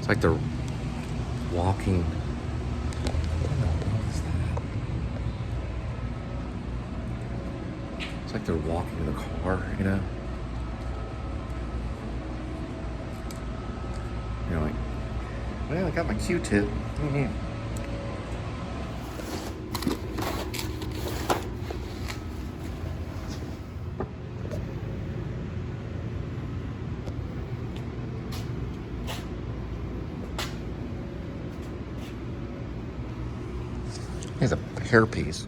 It's like they're walking. What is that? It's like they're walking in a car, you know? You're like, well, I got my Q-tip. Mm-hmm. Here's a hairpiece.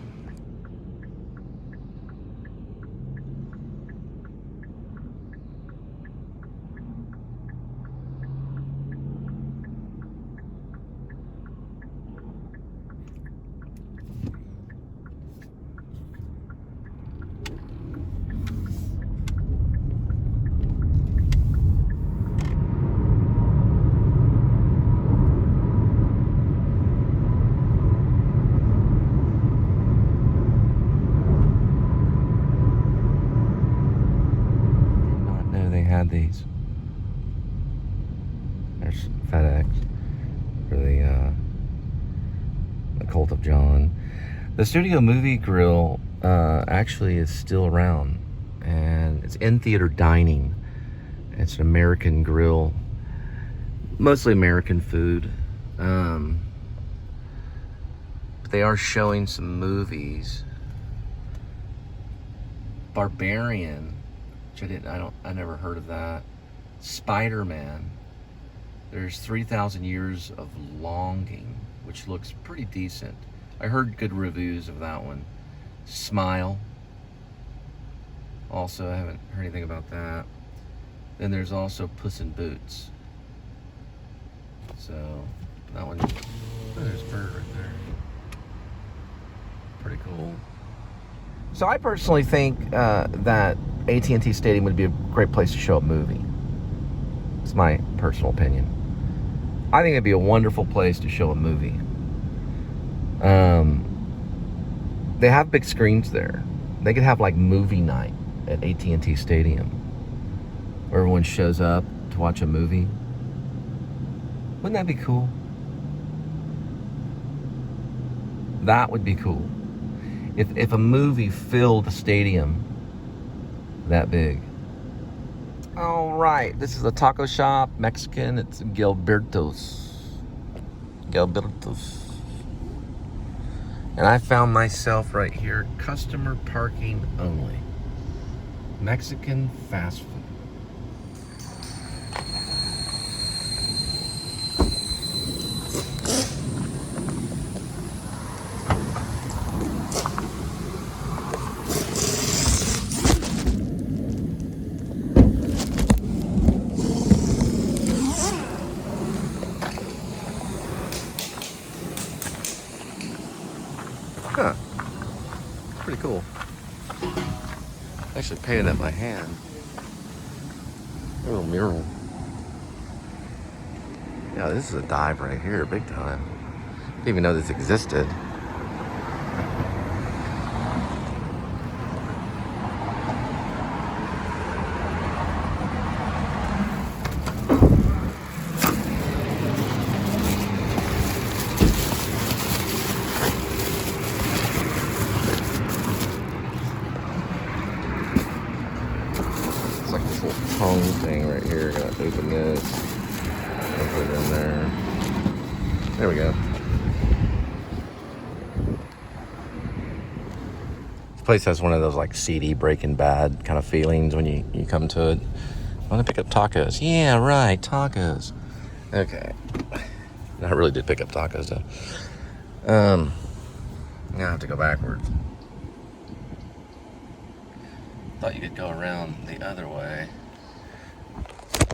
Had these. There's FedEx for the Cult of John. The Studio Movie Grill actually is still around, and it's in theater dining. It's an American grill, mostly American food. But they are showing some movies. Barbarian. I never heard of that. Spider-Man. There's 3,000 Years of Longing, which looks pretty decent. I heard good reviews of that one. Smile. Also, I haven't heard anything about that. Then there's also Puss in Boots. So, that one. Oh, there's a bird right there. Pretty cool. So I personally think that AT&T Stadium would be a great place to show a movie. It's my personal opinion. I think it'd be a wonderful place to show a movie. They have big screens there. They could have like movie night at AT&T Stadium, where everyone shows up to watch a movie. Wouldn't that be cool? That would be cool. If a movie filled a stadium that big. All right, this is a taco shop, Mexican. It's Gilberto's. And I found myself right here, customer parking only. Mexican fast food. Huh. Pretty cool. Actually painted that by hand. A little mural. Yeah, this is a dive right here, big time. Didn't even know this existed. Tongue thing right here. Gotta open this. Put it in there. There we go. This place has one of those like seedy Breaking Bad kind of feelings when you come to it. I want to pick up tacos. Yeah, right, tacos. Okay. I really did pick up tacos though. Now I have to go backwards. Thought you could go around the other way.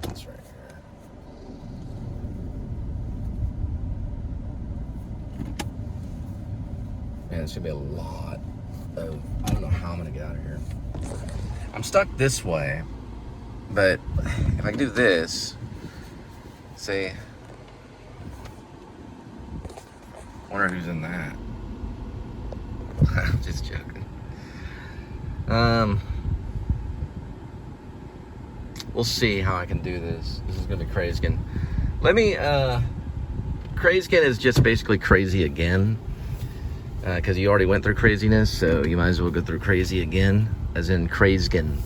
That's right here. Man, there's gonna be a lot of, I don't know how I'm gonna get out of here. I'm stuck this way, but if I can do this, see, wonder who's in that. I'm just joking. We'll see how I can do this. This is gonna be crazy. Let me, Crazekin is just basically crazy again. Because you already went through craziness, so you might as well go through crazy again, as in Crazekin.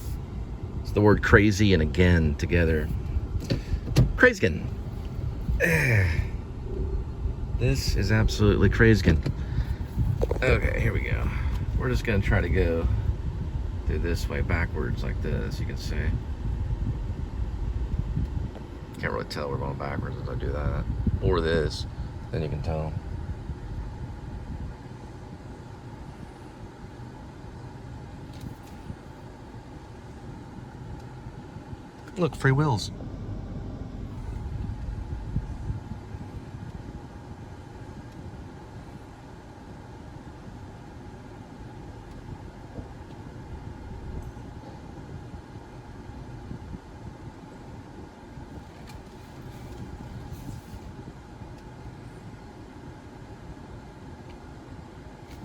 It's the word crazy and again together. Crazekin. This is absolutely Crazekin. Okay, here we go. We're just gonna try to go through this way, backwards like this, you can see. Can't really tell we're going backwards if I do that. Or this, then you can tell. Look, free wheels.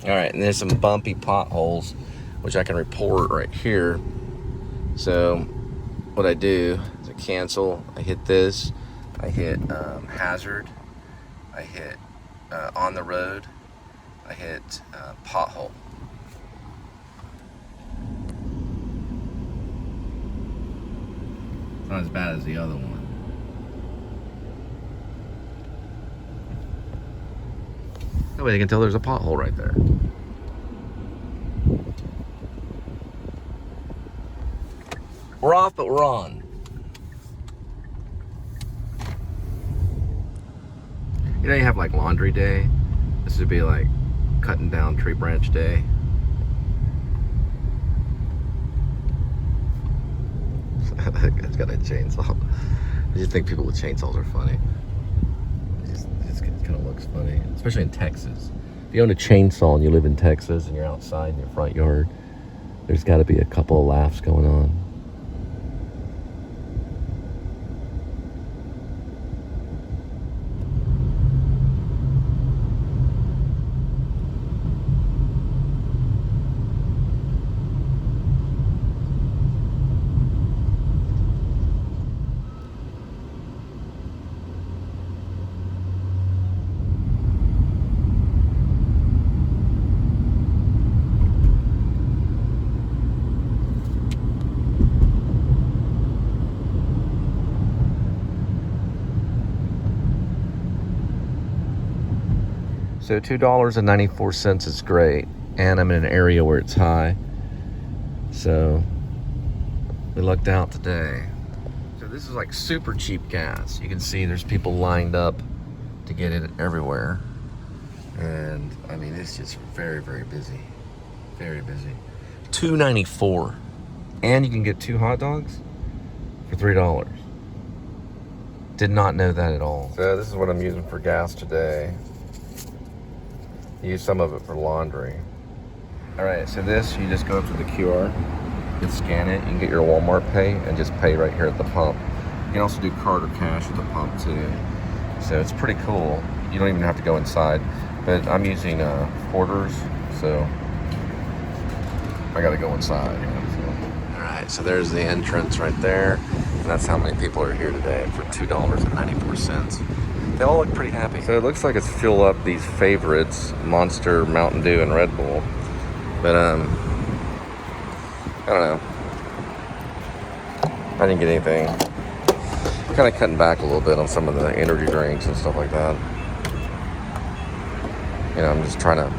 All right, and there's some bumpy potholes, which I can report right here. So what I do is I cancel, I hit this, I hit hazard, I hit on the road, I hit pothole. It's not as bad as the other one. That way they can tell there's a pothole right there. We're off, but we're on. You know, you have like laundry day. This would be like cutting down tree branch day. It's got a chainsaw. I just think people with chainsaws are funny. It kind of looks funny, especially in Texas. If you own a chainsaw and you live in Texas and you're outside in your front yard, there's got to be a couple of laughs going on. So $2.94 is great, and I'm in an area where it's high. So we lucked out today. So this is like super cheap gas. You can see there's people lined up to get it everywhere. And I mean, it's just very, very busy. Very busy. $2.94. And you can get 2 hot dogs for $3. Did not know that at all. So this is what I'm using for gas today. Use some of it for laundry. All right, so this, you just go up to the QR, you can scan it, you can get your Walmart pay and just pay right here at the pump. You can also do card or cash at the pump too. So it's pretty cool. You don't even have to go inside, but I'm using quarters, so I gotta go inside. You know, so. All right, so there's the entrance right there, and that's how many people are here today for $2.94. They all look pretty happy. So it looks like it's fuel up these favorites, Monster, Mountain Dew, and Red Bull. But I don't know. I didn't get anything. Kind of cutting back a little bit on some of the energy drinks and stuff like that. You know, I'm just trying to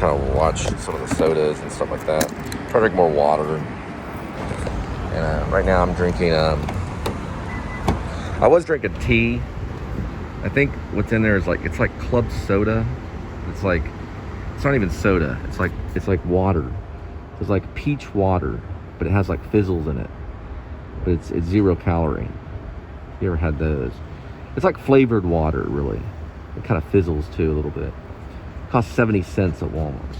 kind of watch some of the sodas and stuff like that. Try to drink more water. And right now I'm drinking, I was drinking tea. I think what's in there is like, it's like club soda. It's like, it's not even soda. It's like water. It's like peach water, but it has like fizzles in it. But it's 0 calorie. You ever had those? It's like flavored water, really. It kind of fizzles too a little bit. It costs 70 cents at Walmart.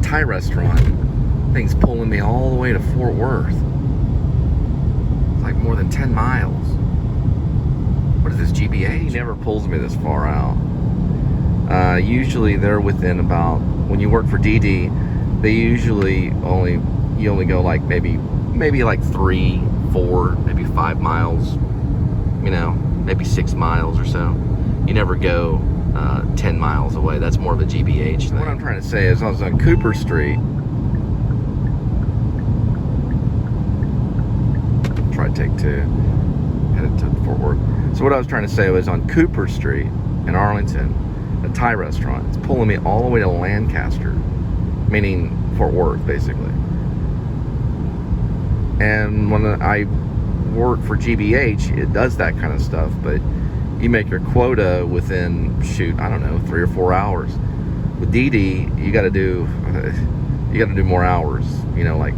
Thai restaurant. Thing's pulling me all the way to Fort Worth. It's like more than 10 miles. GBH. He never pulls me this far out. Usually they're within about, when you work for DD, they usually you only go like maybe like 3, 4, maybe 5 miles, you know, maybe 6 miles or so. You never go 10 miles away. That's more of a GBH thing. What I'm trying to say is I was on Cooper Street. Try to take 2, headed to Fort Worth. So what I was trying to say was on Cooper Street in Arlington, a Thai restaurant. It's pulling me all the way to Lancaster, meaning Fort Worth, basically. And when I work for GBH, it does that kind of stuff, but you make your quota within, shoot, I don't know, 3 or 4 hours. With DD, you got to do more hours. You know, like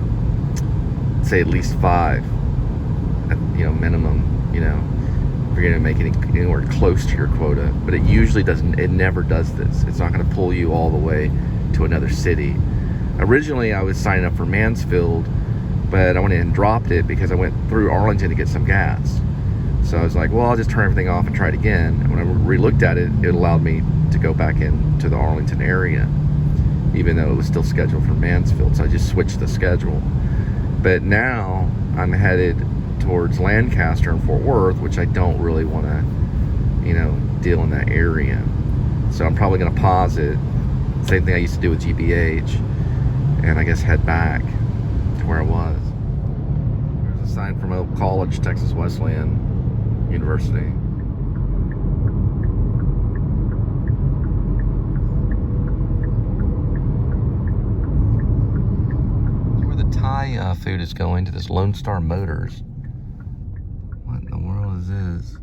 say at least 5, you know, minimum. You know, if you're gonna make anywhere close to your quota. But it usually doesn't. It never does this. It's not going to pull you all the way to another city. Originally, I was signing up for Mansfield, but I went in and dropped it because I went through Arlington to get some gas. So I was like, well, I'll just turn everything off and try it again. And when I re-looked at it, it allowed me to go back into the Arlington area, even though it was still scheduled for Mansfield. So I just switched the schedule. But now I'm headed towards Lancaster and Fort Worth, which I don't really want to, you know, deal in that area. So I'm probably going to pause it. Same thing I used to do with GBH. And I guess head back to where I was. There's a sign from Oak College, Texas Wesleyan University. That's where the Thai food is going, to this Lone Star Motors. What in the world is this?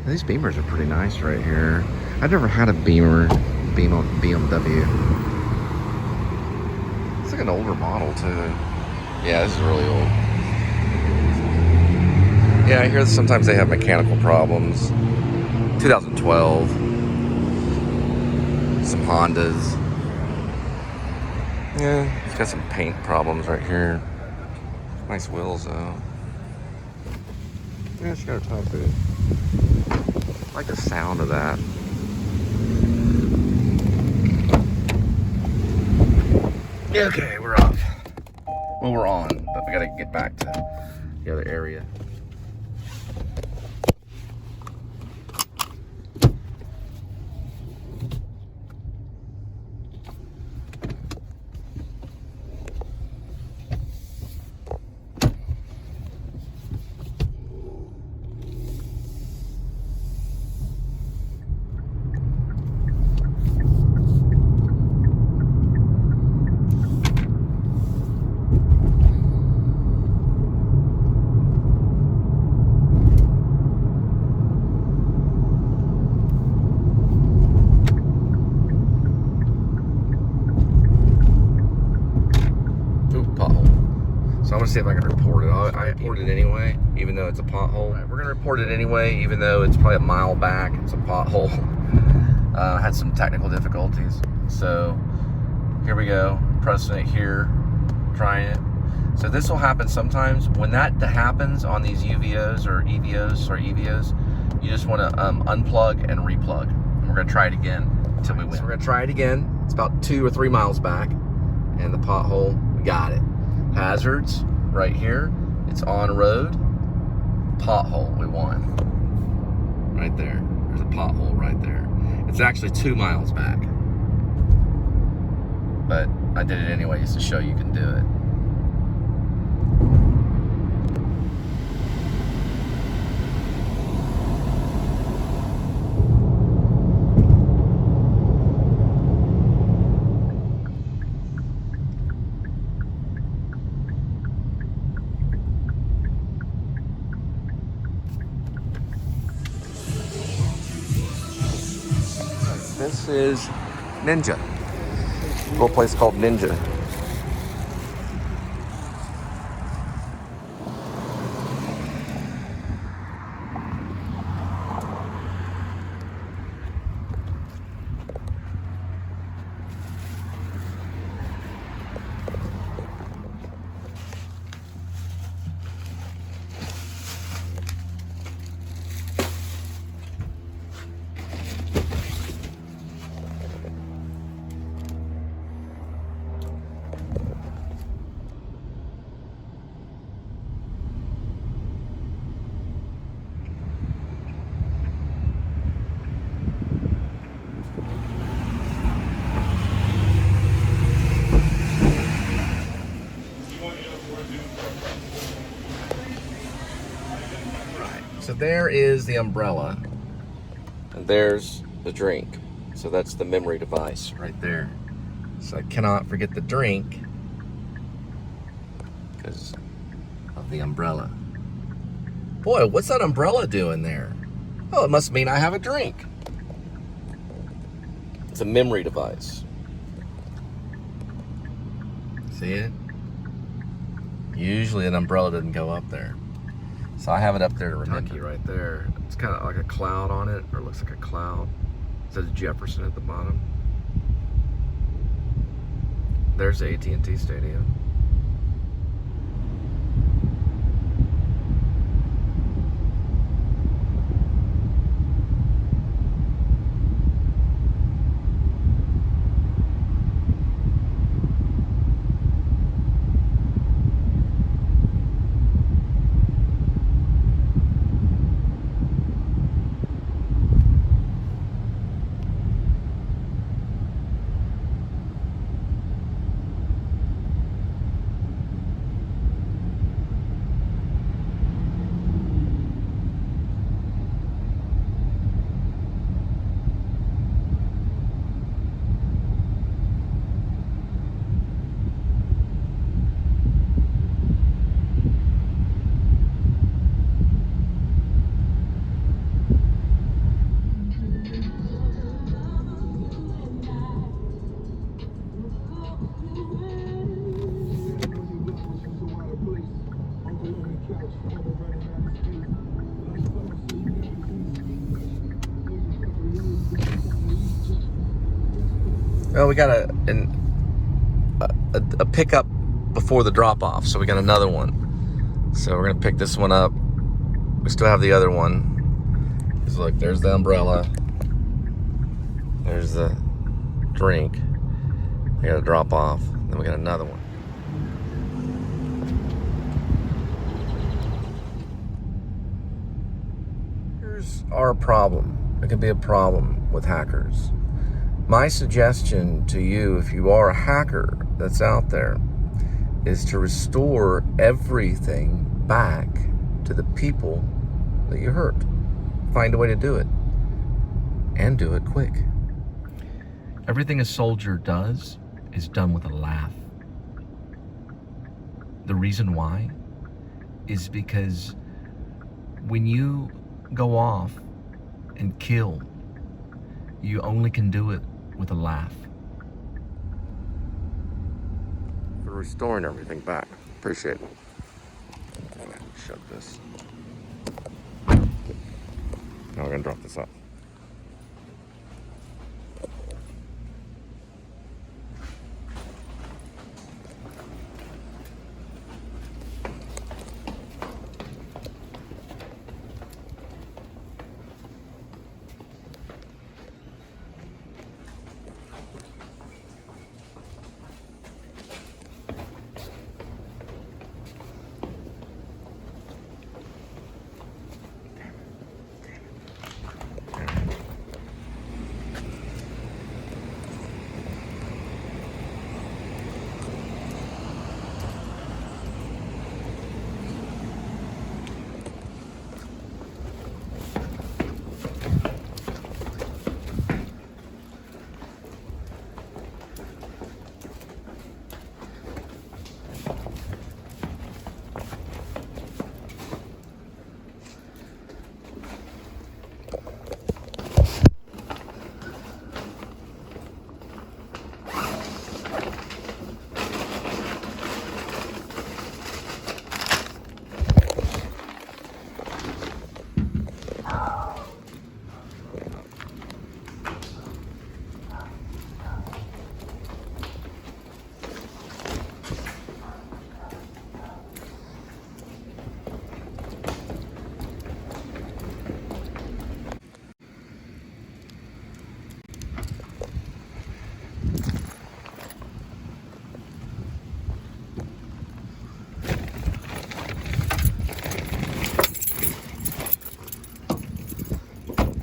These Beamers are pretty nice right here. I've never had a BMW. It's like an older model too. Yeah, this is really old. Yeah, I hear that sometimes they have mechanical problems. 2012. Some Hondas. Yeah, it's got some paint problems right here. Nice wheels though. Yeah, she got her top boot. I like the sound of that. Okay, we're off. Well, we're on, but we gotta get back to the other area. So I'm gonna see if I can report it. I report it anyway, even though it's a pothole. Right, we're gonna report it anyway, even though it's probably a mile back. It's a pothole. Had some technical difficulties. So here we go, pressing it here, trying it. So this will happen sometimes. When that happens on these UVOs or EVOs, you just wanna unplug and replug. And we're gonna try it again until we win. So we're gonna try it again. It's about 2 or 3 miles back. And the pothole, we got it. Hazards, right here. It's on road. Pothole, we won. Right there. There's a pothole right there. It's actually 2 miles back. But I did it anyways to show you can do it. This is Ninja. A little place called Ninja. So there is the umbrella, and there's the drink. So that's the memory device right there. So I cannot forget the drink because of the umbrella. Boy, what's that umbrella doing there? Oh, it must mean I have a drink. It's a memory device. See it? Usually an umbrella doesn't go up there. So I have it up there to remember. Right there. It's kind of like a cloud on it, or it looks like a cloud. It says Jefferson at the bottom. There's the AT&T Stadium. Well, we got a pickup before the drop-off, so we got another one. So we're gonna pick this one up. We still have the other one. Cause look, there's the umbrella. There's the drink. We got a drop-off. Then we got another one. Here's our problem. It could be a problem with hackers. My suggestion to you, if you are a hacker that's out there, is to restore everything back to the people that you hurt. Find a way to do it. And do it quick. Everything a soldier does is done with a laugh. The reason why is because when you go off and kill, you only can do it with a laugh. For restoring everything back. Appreciate it. Shut this. Now we're gonna drop this off.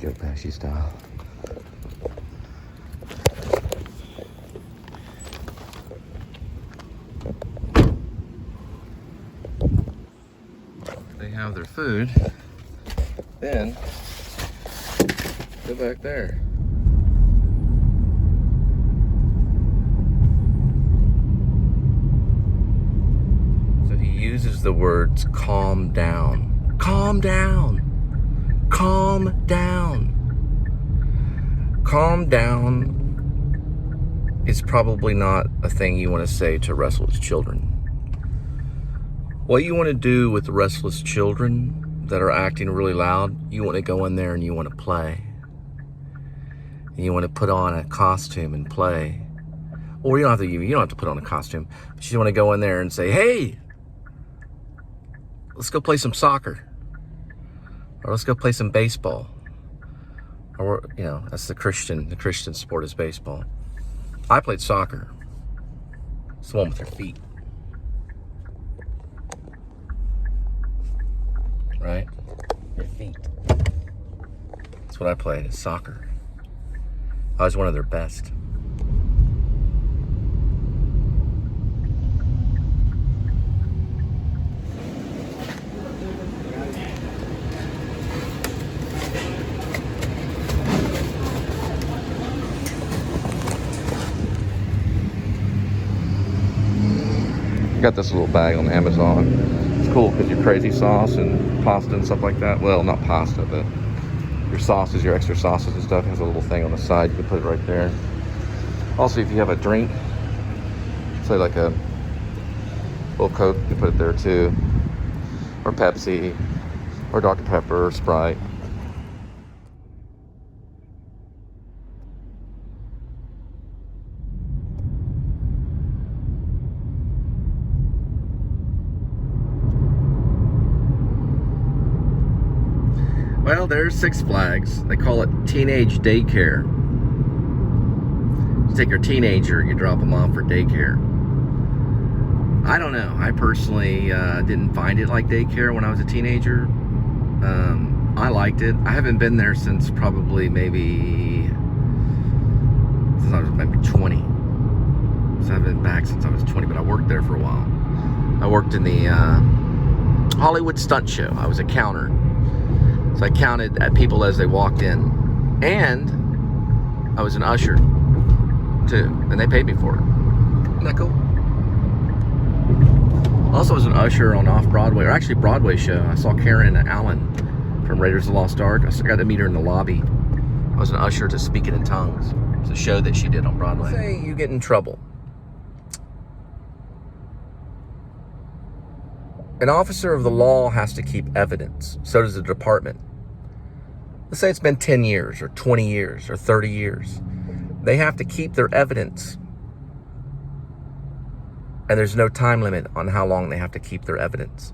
Apache style. They have their food. Then, go back there. So he uses the words calm down. Calm down. Calm down. Calm down is probably not a thing you want to say to restless children. What you want to do with the restless children that are acting really loud, you want to go in there and you want to play. And you want to put on a costume and play. Or you don't have to put on a costume, but you want to go in there and say, hey, let's go play some soccer. Or let's go play some baseball. Or, that's the Christian sport is baseball. I played soccer. It's the one with your feet. Right? Your feet. That's what I played, is soccer. I was one of their best. Got this little bag on Amazon. It's cool because your crazy sauce and pasta and stuff like that. Well, not pasta, but your sauces, your extra sauces and stuff has a little thing on the side. You can put it right there. Also, if you have a drink, say like a little Coke, you can put it there too. Or Pepsi, or Dr. Pepper, or Sprite. Well, there's Six Flags. They call it teenage daycare. You take your teenager, you drop them off for daycare. I don't know. I personally didn't find it like daycare when I was a teenager. I liked it. I haven't been there since probably since I was maybe 20. So I've been back since I was 20, but I worked there for a while. I worked in the Hollywood stunt show. I was a counter. So I counted at people as they walked in. And I was an usher, too. And they paid me for it. Isn't that cool? Also was an usher on Off-Broadway, or actually Broadway show. I saw Karen Allen from Raiders of the Lost Ark. I got to meet her in the lobby. I was an usher to Speaking in Tongues. It's a show that she did on Broadway. Say you get in trouble. An officer of the law has to keep evidence. So does the department. Let's say it's been 10 years or 20 years or 30 years. They have to keep their evidence. And there's no time limit on how long they have to keep their evidence.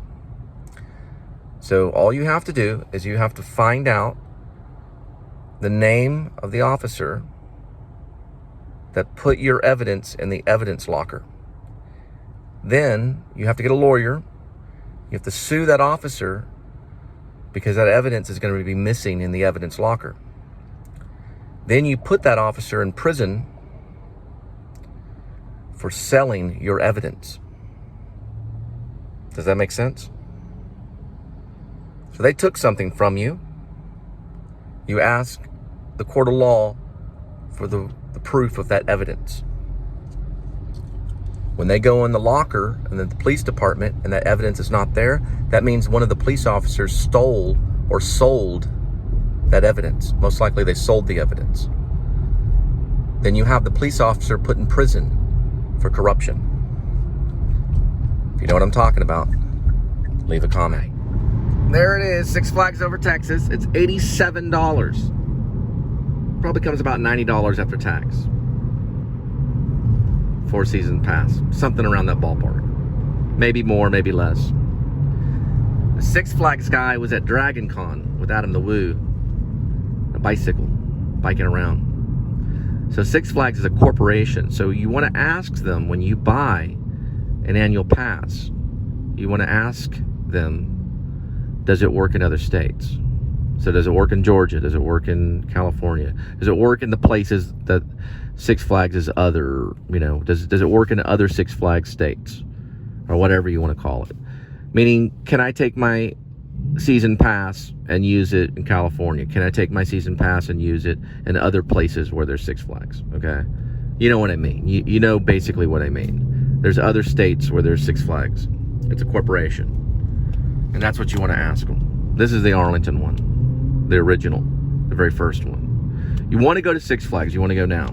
So all you have to do is you have to find out the name of the officer that put your evidence in the evidence locker. Then you have to get a lawyer. You have to sue that officer because that evidence is going to be missing in the evidence locker. Then you put that officer in prison for selling your evidence. Does that make sense? So they took something from you. You ask the court of law for the proof of that evidence. When they go in the locker and then the police department and that evidence is not there, that means one of the police officers stole or sold that evidence. Most likely they sold the evidence. Then you have the police officer put in prison for corruption. If you know what I'm talking about, leave a comment. There it is, Six Flags Over Texas. It's $87. Probably comes about $90 after tax. 4-season pass, something around that ballpark. Maybe more, maybe less. The Six Flags guy was at Dragon Con with Adam the Woo, a bicycle, biking around. So Six Flags is a corporation. So you want to ask them when you buy an annual pass, you want to ask them, does it work in other states? So does it work in Georgia? Does it work in California? Does it work in the places that Six Flags is other, does it work in other Six Flags states? Or whatever you want to call it. Meaning, can I take my season pass and use it in California? Can I take my season pass and use it in other places where there's Six Flags? Okay, you know what I mean. You know basically what I mean. There's other states where there's Six Flags. It's a corporation, and that's what you want to ask them. This is the Arlington one, the original, the very first one. You want to go to Six Flags. You want to go now,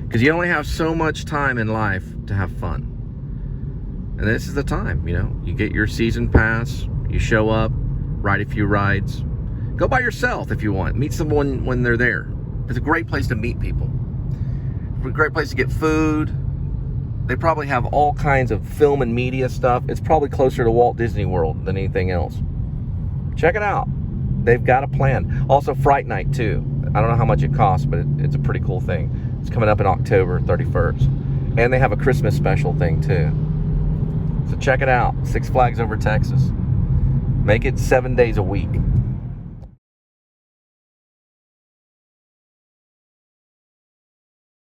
because you only have so much time in life to have fun, and this is the time. You know, you get your season pass, you show up, ride a few rides, go by yourself if you want, meet someone when they're there. It's a great place to meet people, a great place to get food. They probably have all kinds of film and media stuff. It's probably closer to Walt Disney World than anything else. Check it out. They've got a plan. Also, Fright Night, too. I don't know how much it costs, but it's a pretty cool thing. It's coming up in October 31st. And they have a Christmas special thing, too. So check it out. Six Flags Over Texas. Make it 7 days a week.